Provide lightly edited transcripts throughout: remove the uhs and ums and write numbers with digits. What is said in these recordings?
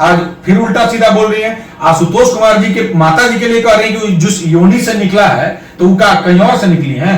आज फिर उल्टा सीधा बोल रही है। आशुतोष कुमार जी के माता जी के लिए कह रही है कि जिस योनि से निकला है तो उनका कहीं और से निकली है।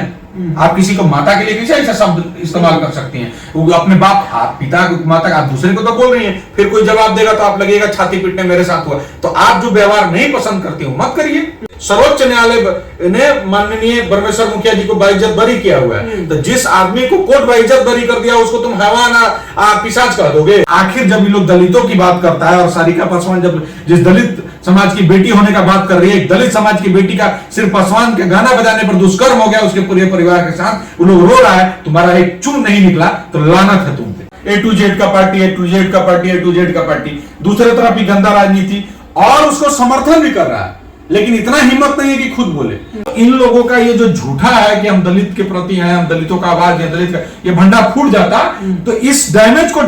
आप किसी को माता के लिए कैसे ऐसा शब्द इस्तेमाल कर सकती हैं? वो अपने बाप आप पिता माता आप दूसरे को तो बोल रही हैं, फिर कोई जवाब देगा तो आप लगेगा छाती पीटने मेरे साथ हुआ। तो आप जो व्यवहार नहीं पसंद करते हो मत करिए। सर्वोच्च न्यायालय ने माननीय ब्रह्मेश्वर मुखिया जी को बाइज्जत बरी किया हुआ है, तो जिस आदमी को कोर्ट बाइज्जत बरी कर दिया उसको तुम हैवान पिशाच कह दोगे? आखिर जब ये लोग दलितों की बात करता है और सारिका पासवान जब जिस दलित समाज की बेटी होने का बात कर रही है, एक दलित समाज की बेटी का सिर्फ पासवान के गाना बजाने पर दुष्कर्म हो गया उसके पूरे परिवार के साथ, वो लोग रो रहा है, तुम्हारा एक चून नहीं निकला तो लानत है तुम पे। A to Z का पार्टी, A to Z का पार्टी, A to Z का पार्टी, दूसरे तरफ ही गंदा राजनीति, और उसको समर्थन भी कर रहा है, लेकिन इतना हिम्मत नहीं है कि खुद बोले। तो इन लोगों का ये जो झूठा है कि हम दलित के प्रति हैं, हम दलितों का आवाज है, दलित का ये भंडा फूट जाता। तो इस डैमेज को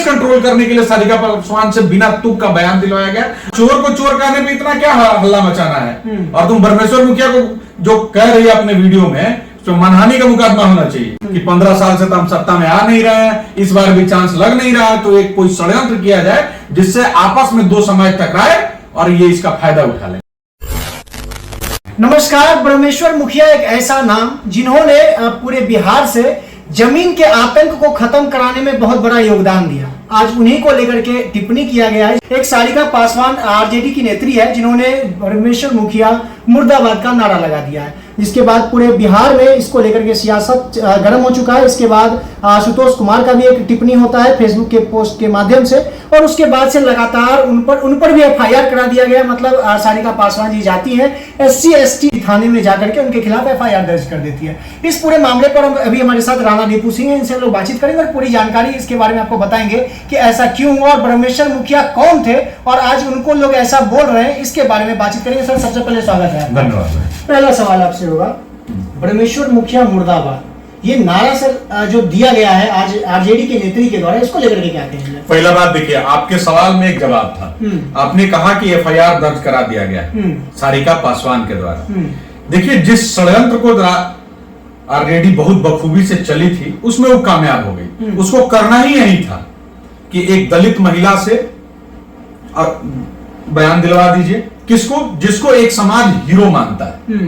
कंट्रोल करने के लिए सारिका पासवान से बिना तुक का बयान दिलवाया गया। चोर को चोर कहने पे इतना क्या हल्ला मचाना है? और तुम ब्रह्मेश्वर मुखिया को जो कह रही है अपने वीडियो में, तो मानहानि का मुकदमा होना चाहिए कि 15 साल से तो हम सत्ता में आ नहीं रहे हैं, इस बार भी चांस लग नहीं रहा, तो एक कोई षड्यंत्र किया जाए जिससे आपस में दो समाज टकराए और ये इसका फायदा उठा ले। नमस्कार। ब्रह्मेश्वर मुखिया एक ऐसा नाम जिन्होंने पूरे बिहार से जमीन के आतंक को खत्म कराने में बहुत बड़ा योगदान दिया। आज उन्हीं को लेकर के टिप्पणी किया गया है। एक सारिका पासवान आरजेडी की नेत्री है जिन्होंने ब्रह्मेश्वर मुखिया मुर्दाबाद का नारा लगा दिया है, जिसके बाद पूरे बिहार में इसको लेकर के सियासत गर्म हो चुका है। इसके बाद आशुतोष कुमार का भी एक टिप्पणी होता है फेसबुक के पोस्ट के माध्यम से, और उसके बाद से लगातार उन पर भी एफआईआर करा दिया गया। मतलब सारिका पासवान जी जाती है SC ST थाने में जाकर के उनके खिलाफ एफआईआर दर्ज कर देती है। इस पूरे मामले पर हम अभी हमारे साथ राणा दीपू सिंह है, इनसे लोग बातचीत करेंगे और पूरी जानकारी इसके बारे में आपको बताएंगे कि ऐसा क्यों हुआ और ब्रह्मेश्वर मुखिया कौन थे और आज उनको लोग ऐसा बोल रहे हैं, इसके बारे में बातचीत करेंगे। सर सबसे पहले स्वागत है। धन्यवाद। पहला सवाल आपसे होगा, ब्रह्मेश्वर मुखिया मुर्दाबाद, ये नारा सर जो दिया गया है आज आरजेडी के नेत्री के द्वारा, इसको लेकर के क्या कहेंगे? पहला बात देखिए, आपके सवाल में एक जवाब था। आपने कहा कि एफआईआर दर्ज करा दिया गया सारिका पासवान के द्वारा। देखिए, जिस षड्यंत्र को आरजेडी बहुत बखूबी से चली थी उसमें वो कामयाब हो गई। उसको करना ही यही था कि एक दलित महिला से बयान दिलवा दीजिए, किसको? जिसको एक समाज हीरो मानता है,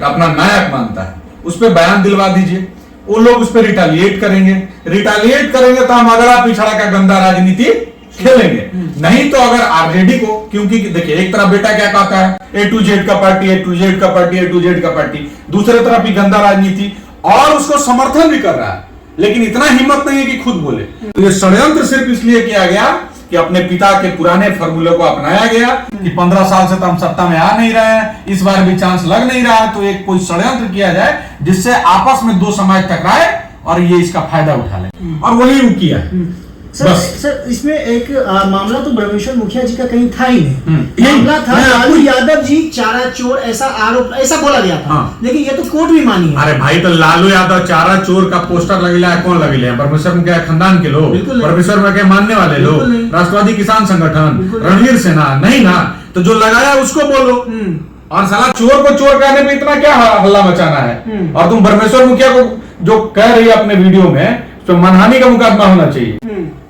अपना नायक मानता है, उस पर बयान दिलवा दीजिए। वो लोग उस पर रिटालिएट करेंगे तो हम अगला पिछड़ा का गंदा राजनीति खेलेंगे। नहीं तो अगर आरजेडी को, क्योंकि देखिए एक तरफ बेटा क्या कहता है, A to Z का पार्टी, A to Z का पार्टी, A to Z का पार्टी, दूसरे तरफ ही गंदा राजनीति, और उसको समर्थन भी कर रहा है, लेकिन इतना हिम्मत नहीं है कि खुद बोले। तो ये षड्यंत्र सिर्फ इसलिए किया गया कि अपने पिता के पुराने फॉर्मूले को अपनाया गया कि 15 साल से तो हम सत्ता में आ नहीं रहे हैं, इस बार भी चांस लग नहीं रहा, तो एक कोई षड्यंत्र किया जाए जिससे आपस में दो समाज टकराए और ये इसका फायदा उठा ले, और वही वो किया। सर इसमें एक मामला तो ब्रह्मेश्वर मुखिया जी का कहीं था ही नहीं। मामला था लालू यादव जी चारा चोर, ऐसा आरोप ऐसा बोला गया था। लेकिन ये तो कोर्ट भी मानी है। अरे भाई, तो लालू यादव चारा चोर का पोस्टर लगेला है, कौन लगेले हैं? ब्रह्मेश्वर मुखिया खानदान के लोग, ब्रह्मेश्वर मुखिया मानने वाले लोग, राष्ट्रवादी किसान संगठन, रणवीर सेना, नहीं ना? तो जो लगाया उसको बोलो। और साला चोर को चोर कहने पे इतना क्या हल्ला मचाना है? और तुम ब्रह्मेश्वर मुखिया को जो कह रही है अपने वीडियो में, तो मानहानि का मुकदमा होना चाहिए।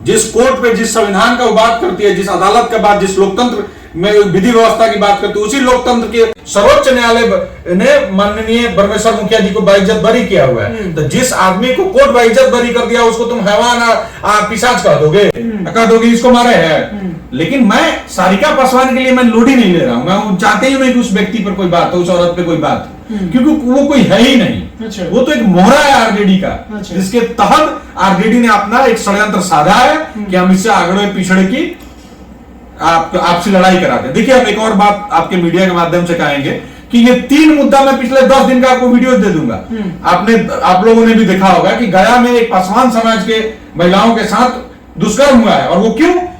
जिस कोर्ट पे, जिस संविधान का बात करती है, जिस अदालत का बात, जिस लोकतंत्र में विधि व्यवस्था की बात करती है, उसी लोकतंत्र के सर्वोच्च न्यायालय ने माननीय ब्रह्मेश्वर मुखिया जी को बाइज्जत बरी किया हुआ है। तो जिस आदमी को कोर्ट बाइज्जत बरी कर दिया उसको तुम हैवान पिशाच कह दोगे, इसको मारे है। लेकिन मैं सारिका पासवान के लिए मैं लोडी नहीं ले रहा हूं, मैं चाहते ही नहीं कि उस व्यक्ति पर कोई बात हो, उस औरत पे कोई बात, क्योंकि वो कोई है ही नहीं। अच्छा। वो तो एक मोहरा है आरजेडी का। अच्छा। जिसके तहत आरजेडी ने अपना एक षड्यंत्र साधा है कि हम इससे आगड़े पिछड़े की आपसी लड़ाई कराते हैं। देखिए, हम एक और बात आपके मीडिया के माध्यम से कहेंगे कि ये 3 मुद्दा मैं पिछले 10 दिन का आपको वीडियो दे दूंगा। आप लोगों ने भी देखा होगा कि गया में एक पासवान समाज के महिलाओं के साथ दुष्कर्म हुआ है। और वो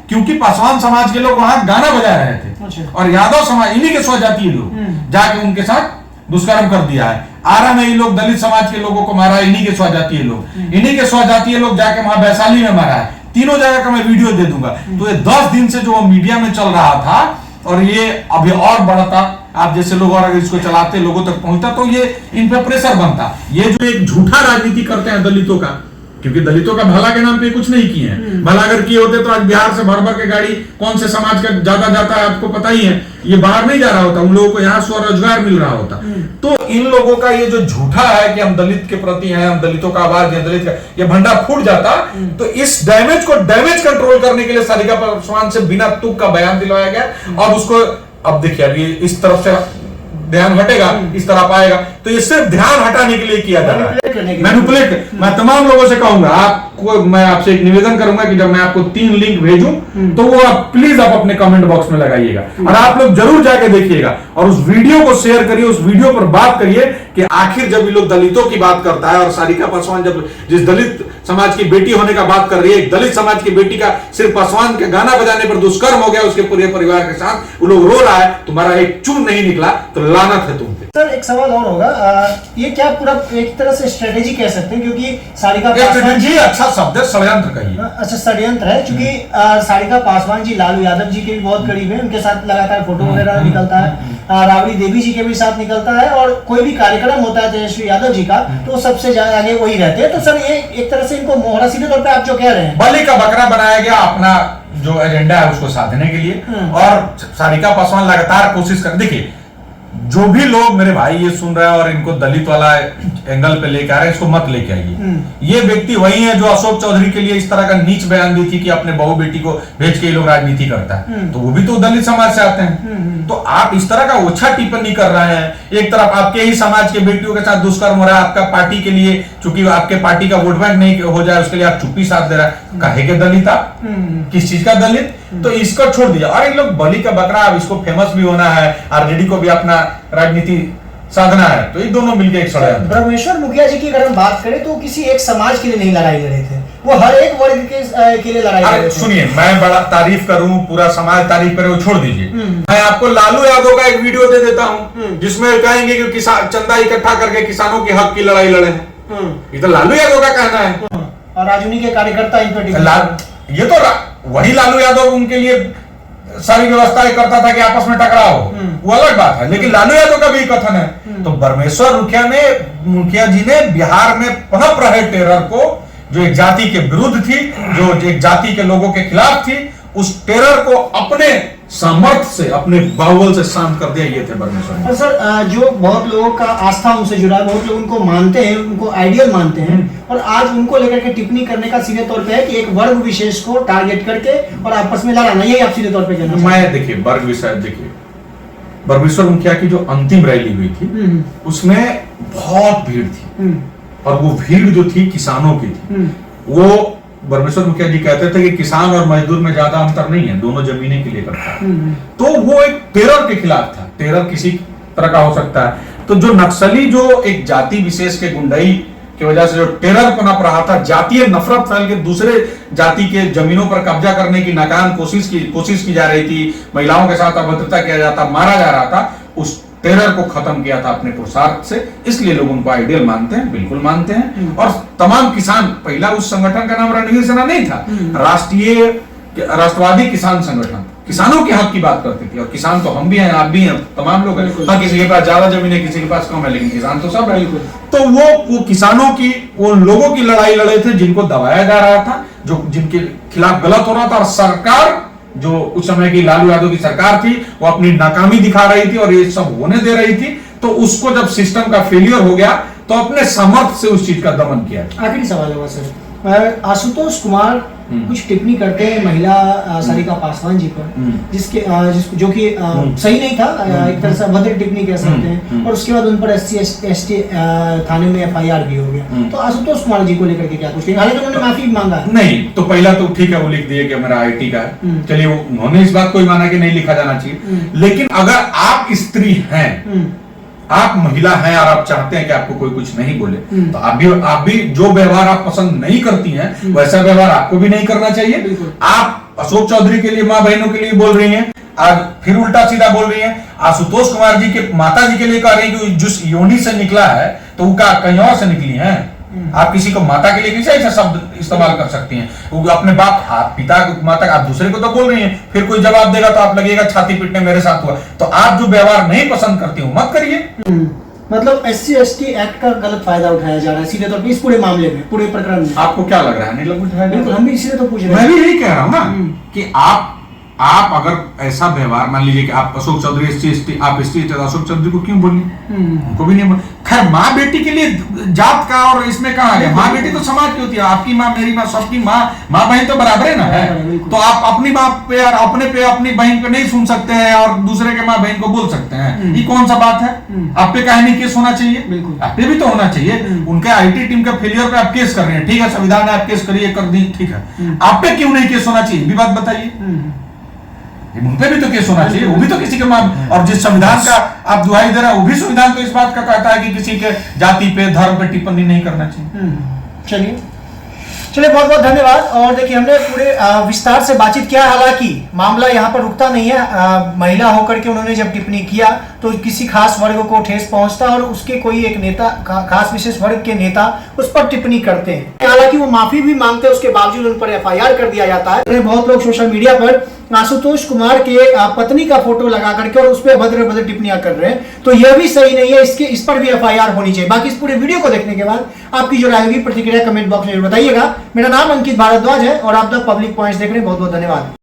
क्योंकि पासवान समाज के लोग वहां गाना बजा रहे थे। अच्छा। और यादव समाज, इन्हीं के स्वजातीय लोग जाके उनके साथ दुष्कर्म कर दिया है। आरा में ये लोग दलित समाज के लोगों को मारा, इन्हीं के स्वजातीय लोग जाके वहां वैशाली में मारा है। तीनों जगह का मैं वीडियो दे दूंगा। तो ये 10 दिन से जो मीडिया में चल रहा था और ये अभी और बढ़ता, आप जैसे लोग और अगर इसको चलाते, लोगों तक पहुंचता, तो ये इन पे प्रेशर बनता। ये जो एक झूठा राजनीति करते हैं दलितों का क्योंकि दलितों का भला के नाम पे कुछ नहीं किए हैं। भला अगर किए होते तो आज बिहार से भर भर के गाड़ी कौन से समाज का ज्यादा जाता है आपको पता ही है, ये बाहर नहीं जा रहा होता, उन लोगों को यहाँ स्वरोजगार मिल रहा होता। तो इन लोगों का ये जो झूठा है कि हम दलित के प्रति हैं, हम दलितों का आवाज हैं, दलित का ये भंडा फूट जाता। तो इस डैमेज को कंट्रोल करने के लिए सारिका पासवान से बिना तुक का बयान दिलवाया गया। और उसको अब देखिए अभी इस तरफ से ध्यान हटेगा, इस तरफ आएगा, तो ये सिर्फ ध्यान हटाने के लिए किया जा रहा है, मैनिपुलेट। मैं तमाम लोगों से कहूंगा, आपको मैं आपसे एक निवेदन करूंगा कि जब मैं आपको 3 लिंक भेजूं तो वो आप प्लीज आप अपने कमेंट बॉक्स में लगाइएगा और आप लोग जरूर जाके देखिएगा और उस वीडियो को शेयर करिए, उस वीडियो पर बात करिए कि आखिर जब ये लोग दलितों की बात करता है और सारिका पासवान जब जिस दलित समाज की बेटी होने का बात कर रही है, एक दलित समाज की बेटी का सिर्फ पासवान के गाना बजाने पर दुष्कर्म हो गया उसके पूरे परिवार के साथ, वो लोग रो रहा है, तुम्हारा एक चून नहीं निकला तो लानत है तुम पे। सर एक सवाल और होगा, ये क्या पूरा एक तरह से स्ट्रेटेजी कह सकते हैं, क्योंकि सारिका पासवान जी, अच्छा शब्द है, षड्यंत्र कहिए। अच्छा षड्यंत्र है, क्योंकि सारिका पासवान जी लालू यादव जी के भी बहुत करीब है, उनके साथ लगातार फोटो वगैरह निकलता है, राबड़ी देवी जी के भी साथ निकलता है, और कोई भी कार्यक्रम होता है तेजस्वी यादव जी का तो सबसे ज्यादा आगे वही रहते हैं। तो सर ये एक तरह से इनको मोहरा सीधे तौर पे आप जो कह रहे हैं, बलि का बकरा बनाया गया अपना जो एजेंडा है उसको साधने के लिए। और सारिका पासवान लगातार कोशिश कर, देखिए जो भी लोग मेरे भाई ये सुन रहे हैं और इनको दलित वाला एंगल पे लेके आ रहे हैं, इसको मत लेके आइए। ये व्यक्ति वही है जो अशोक चौधरी के लिए इस तरह का नीच बयान दी थी कि अपने बहू बेटी को भेज के ये लोग राजनीति करता है, तो वो भी तो दलित समाज से आते हैं। तो आप इस तरह का ओछा टिप्पणी कर रहे हैं, एक तरफ आपके ही समाज के बेटियों के साथ दुष्कर्म हो रहा है, आपका पार्टी के लिए, चूंकि आपके पार्टी का वोट बैंक नहीं हो जाए उसके लिए आप चुप्पी साथ दे रहा है, काहे के दलित आप, किस चीज का दलित? तो इसको छोड़ दीजिए। और इन लोग बलि का बकरा, अब इसको फेमस भी होना है, आरजेडी को भी अपना राजनीति साधना है, तो ये दोनों मिलकर एक षड्यंत्र। ब्रह्मेश्वर मुखिया जी की अगर हम बात करें तो किसी एक समाज के लिए नहीं लड़ाई लड़े थे, वो हर एक वर्ग के लिए लड़ाई लड़े थे। सुनिए, मैं बड़ा तारीफ करूं, पूरा समाज तारीफ करे, वो छोड़ दीजिए। मैं आपको लालू यादव का एक वीडियो दे देता हूं जिसमें कहेंगे कि किसान चंदा इकट्ठा करके किसानों के हक की लड़ाई लड़े हैं, ये तो लालू यादव का कहना है। और राजूनी के कार्यकर्ता इन पर ये तो वही लालू यादव उनके लिए सारी व्यवस्थाएं करता था कि आपस में टकराव हो, वो अलग बात है, लेकिन लालू यादव का भी कथन है। तो ब्रह्मेश्वर मुखिया जी ने बिहार में पनप रहे टेरर को, जो एक जाति के विरुद्ध थी, जो एक जाति के लोगों के खिलाफ थी, उस टेरर को अपने सामर्थ्य से, अपने बाहुबल से शांत कर दिया, ये थे ब्रह्मेश्वर। और सर जो बहुत लोगों का आस्था उनसे जुड़ा है, बहुत लोग उनको मानते हैं, उनको आइडियल मानते हैं, और आज उनको लेकर के टिप्पणी करने का सीधे तौर पे है कि एक वर्ग विशेष को टारगेट करके और आपस में लड़ाना, यही आप सीधे तौर पे कहना। मैं देखिए वर्ग विशेष, देखिए ब्रह्मेश्वर मुखिया की जो अंतिम रैली हुई थी उसमें बहुत भीड़ थी, और वो भीड़ जो थी किसानों की थी। वो ब्रह्मेश्वर मुखिया जी कहते थे कि किसान और मजदूर में ज्यादा अंतर नहीं है, दोनों जमीनें के लिए करता है। तो वो एक टेरर के खिलाफ था, टेरर किसी तरह का हो सकता है। तो जो नक्सली, जो एक जाति विशेष के गुंडाई की वजह से जो टेरर पनप रहा था, जातीय नफरत फैल के दूसरे जाति के जमीनों पर कब्जा करने की नाकाम कोशिश की जा रही थी, महिलाओं के साथ अभद्रता किया जाता, मारा जा रहा था, उस टेरर को खत्म किया था अपने पुरुषार्थ से। इसलिए लोग उनको आइडियल मानते हैं, बिल्कुल मानते हैं। और तमाम किसान, पहला उस संगठन का नाम रणवीर सेना नहीं था, राष्ट्रवादी किसान संगठन, किसानों के हक की बात करती थी। और किसान तो हम भी हैं, आप भी हैं, तमाम लोग हैं। हाँ, किसी के पास ज्यादा जमीन है, किसी के पास कम है, लेकिन किसान तो सब है। तो वो किसानों की, वो लोगों की लड़ाई लड़े थे जिनको दबाया जा रहा था, जो जिनके खिलाफ गलत हो रहा था। और सरकार, जो उस समय की लालू यादव की सरकार थी, वो अपनी नाकामी दिखा रही थी और ये सब होने दे रही थी। तो उसको जब सिस्टम का फेलियर हो गया तो अपने सामर्थ्य से उस चीज का दमन किया। आखिरी सवाल होगा सर, आशुतोष कुमार कुछ टिप्पणी करते हैं महिला सारिका पासवान जी पर, जिसको जो कि सही नहीं था, एक तरह से अभद्र टिप्पणी कह सकते हैं, और उसके बाद उन पर SC/ST थाने में FIR भी हो गया। तो आशुतोष कुमार जी को लेकर के क्या कुछ, हालांकि उन्होंने माफी मांगा नहीं, तो पहला तो ठीक है, वो लिख दिए कि मेरा IT का है, चलिए उन्होंने इस बात को ही माना कि नहीं लिखा जाना चाहिए। लेकिन अगर आप स्त्री हैं, आप महिला हैं और आप चाहते हैं कि आपको कोई कुछ नहीं बोले, तो आप भी जो व्यवहार आप पसंद नहीं करती हैं वैसा व्यवहार आपको भी नहीं करना चाहिए। आप अशोक चौधरी के लिए, माँ बहनों के लिए बोल रही हैं, आज फिर उल्टा सीधा बोल रही हैं। आशुतोष कुमार जी के माता जी के लिए कह रही हैं कि जिस योनि से निकला है तो वो कहीं और से निकली है। आप किसी को माता के लिए कैसे ऐसा शब्द इस्तेमाल कर सकती हैं? वो अपने बाप, आप पिता को माता, आप दूसरे को तो बोल रही हैं, फिर कोई जवाब देगा तो आप लगेगा छाती पीटने मेरे साथ हुआ। तो आप जो व्यवहार नहीं पसंद करती हो मत करिए। मतलब SC/ST एक्ट का गलत फायदा उठाया जा रहा है सीधे तौर पे इस पूरे मामले में, पूरे प्रकरण में। आपको क्या लग रहा है? नहीं लग रहा है? बिल्कुल, हम भी इसीलिए तो पूछ रहे मैं हैं। भी यही कह रहा हूं ना कि आप अगर ऐसा व्यवहार, मान लीजिए कि आप अशोक चौधरी SC/ST, आप ST अशोक चौधरी को क्यों बोलिए? उनको भी नहीं बोल। खैर, माँ बेटी के लिए जात का और इसमें कहा गया? माँ बेटी तो समाज की होती है, आपकी माँ, मेरी माँ, सबकी माँ बहन तो बराबर है ना है। तो आप अपनी बाप पे और अपने पे अपनी बहन पे नहीं सुन सकते हैं और दूसरे के माँ बहन को बोल सकते हैं, ये कौन सा बात है? आप पे काहे नहीं केस होना चाहिए? बिल्कुल। आप पे भी तो होना चाहिए। उनके IT टीम के फेलियर पे आप केस कर रहे हैं, ठीक है, संविधान है, आप केस करिए, कर दी, ठीक है। आप पे क्यों नहीं केस होना चाहिए? भी बात बताइए। उन पे भी तो केस होना चाहिए, वो भी तो किसी के माँ, और जिस संविधान का आप दुहाई दे रहे हैं वो भी संविधान तो इस बात का कहता है कि किसी के जाति पे, धर्म पे टिप्पणी नहीं करना चाहिए। चलिए बहुत बहुत धन्यवाद। और देखिए, हमने पूरे विस्तार से बातचीत किया। हालांकि मामला यहाँ पर रुकता नहीं है। महिला होकर के उन्होंने जब टिप्पणी किया तो किसी खास वर्ग को ठेस पहुंचता और उसके कोई एक नेता, खास विशेष वर्ग के नेता उस पर टिप्पणी करते हैं। हालांकि वो माफी भी मांगते हैं, उसके बावजूद उन पर FIR कर दिया जाता है। बहुत लोग सोशल मीडिया पर आशुतोष कुमार के पत्नी का फोटो लगा करके और उस पर भद्र भद्र टिप्पणियां कर रहे हैं, तो यह भी सही नहीं है। इस पर भी FIR होनी चाहिए। बाकी इस पूरे वीडियो को देखने के बाद आपकी जो राय होगी, प्रतिक्रिया कमेंट बॉक्स में बताइएगा। मेरा नाम अंकित भारद्वाज है और आप द पब्लिक पॉइंट्स देख रहे हैं। बहुत बहुत धन्यवाद।